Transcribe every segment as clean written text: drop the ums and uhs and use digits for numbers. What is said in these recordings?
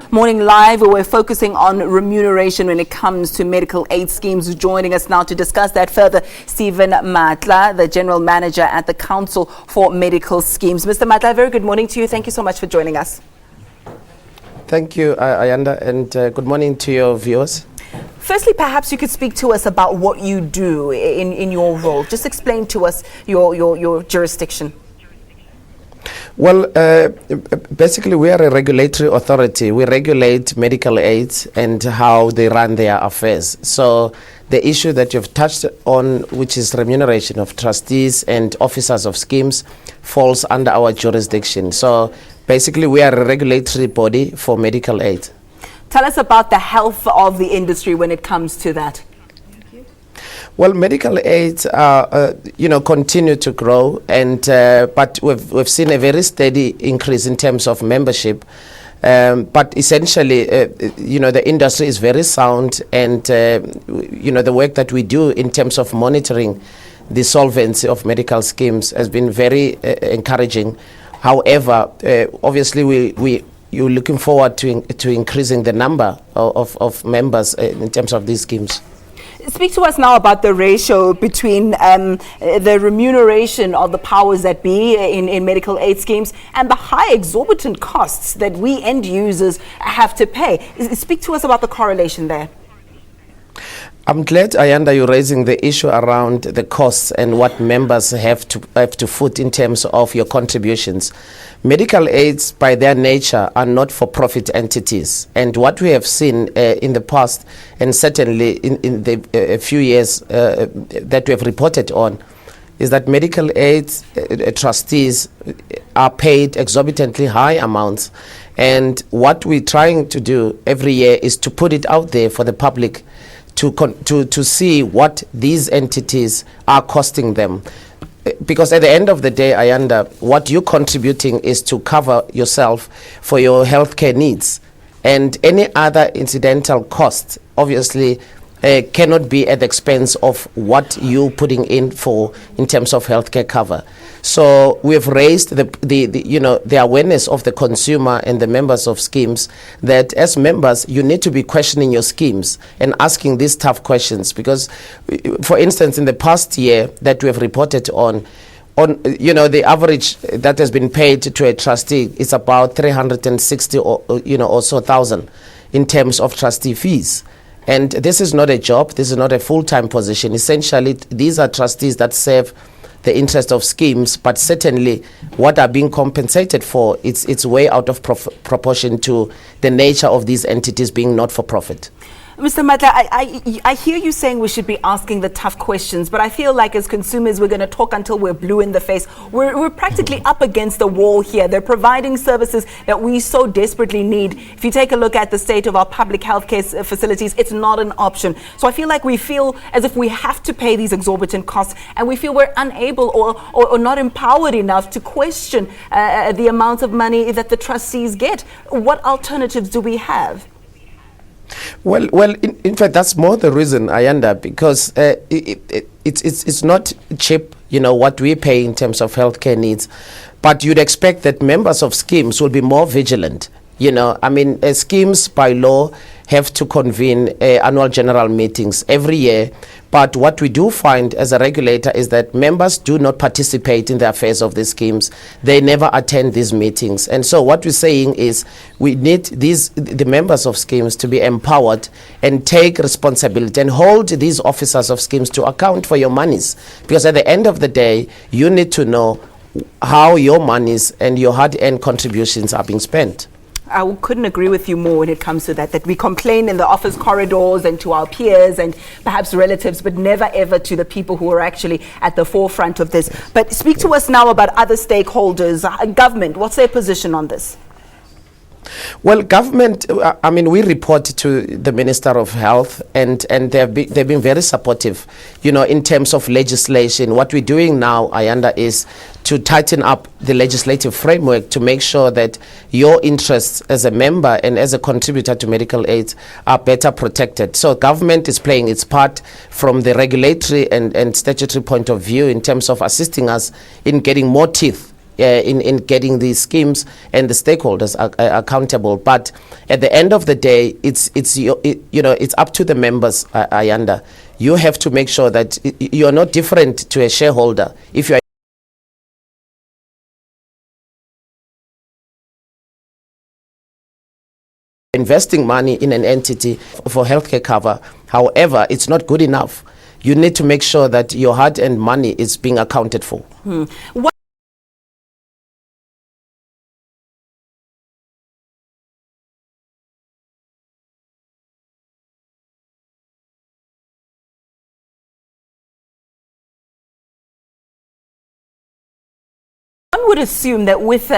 Morning Live, where we're focusing on remuneration when it comes to medical aid schemes. Joining us now to discuss that further, Steven Mmatla, the General Manager at the Council for Medical Schemes. Mr. Mmatla, very good morning to you. Thank you so much for joining us. Thank you, Ayanda, and good morning to your viewers. Firstly, perhaps you could speak to us about what you do in your role. Just explain to us your jurisdiction. Well, basically, we are a regulatory authority. We regulate medical aids and how they run their affairs. So the issue that you've touched on, which is remuneration of trustees and officers of schemes, falls under our jurisdiction. So basically, we are a regulatory body for medical aid. Tell us about the health of the industry when it comes to that. Well, medical aids, continue to grow, and but we've seen a very steady increase in terms of membership. But essentially, the industry is very sound, and the work that we do in terms of monitoring the solvency of medical schemes has been very encouraging. However, obviously, you're looking forward to increasing the number of members in terms of these schemes. Speak to us now about the ratio between the remuneration of the powers that be in medical aid schemes and the high exorbitant costs that we end users have to pay. Speak to us about the correlation there. I'm glad, Ayanda, you're raising the issue around the costs and what members have to foot in terms of your contributions. Medical aids, by their nature, are not for-profit entities. And what we have seen in the past, and certainly in the few years that we have reported on, is that medical aid trustees are paid exorbitantly high amounts. And what we're trying to do every year is to put it out there for the public to see what these entities are costing them. Because at the end of the day, Ayanda, what you're contributing is to cover yourself for your healthcare needs. And any other incidental cost, obviously, cannot be at the expense of what you're putting in for in terms of healthcare cover. So we've raised the awareness of the consumer and the members of schemes that as members, you need to be questioning your schemes and asking these tough questions. Because, for instance, in the past year that we have reported on the average that has been paid to a trustee is about 360 or so thousand in terms of trustee fees. And this is not a job. This is not a full-time position. Essentially, these are trustees that serve the interest of schemes, but certainly what are being compensated for, it's way out of proportion to the nature of these entities being not-for-profit. Mr. Mmatla, I hear you saying we should be asking the tough questions, but I feel like as consumers, we're going to talk until we're blue in the face. We're practically up against the wall here. They're providing services that we so desperately need. If you take a look at the state of our public healthcare facilities, it's not an option. So I feel like we feel as if we have to pay these exorbitant costs, and we feel we're unable or not empowered enough to question the amount of money that the trustees get. What alternatives do we have? Well, in fact, that's more the reason, Ayanda, because it's not cheap, what we pay in terms of healthcare needs, but you'd expect that members of schemes will be more vigilant. Schemes by law have to convene annual general meetings every year. But what we do find as a regulator is that members do not participate in the affairs of the schemes. They never attend these meetings. And so what we're saying is we need the members of schemes to be empowered and take responsibility and hold these officers of schemes to account for your monies. Because at the end of the day, you need to know how your monies and your hard-earned contributions are being spent. I couldn't agree with you more when it comes to that we complain in the office corridors and to our peers and perhaps relatives, but never ever to the people who are actually at the forefront of this. But speak to us now about other stakeholders, government. What's their position on this? Well, government, we report to the Minister of Health, and they've been very supportive, in terms of legislation. What we're doing now, Ayanda, is to tighten up the legislative framework to make sure that your interests as a member and as a contributor to medical aid are better protected. So government is playing its part from the regulatory and statutory point of view in terms of assisting us in getting more teeth in getting these schemes and the stakeholders accountable. But at the end of the day, it's up to the members, Ayanda. You have to make sure that you're not different to a shareholder. If you are investing money in an entity for healthcare cover, however, it's not good enough. You need to make sure that your hard-earned money is being accounted for. What One would assume that with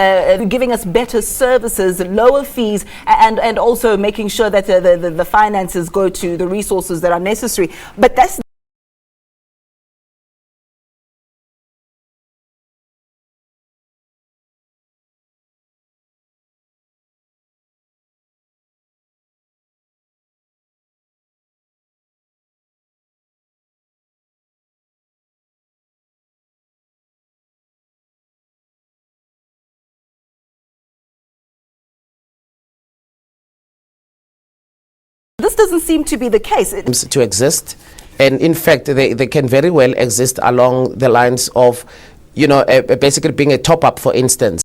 giving us better services, lower fees, and also making sure that the finances go to the resources that are necessary. But that's this doesn't seem to be the case. To exist, and in fact, they can very well exist along the lines of, basically being a top-up, for instance.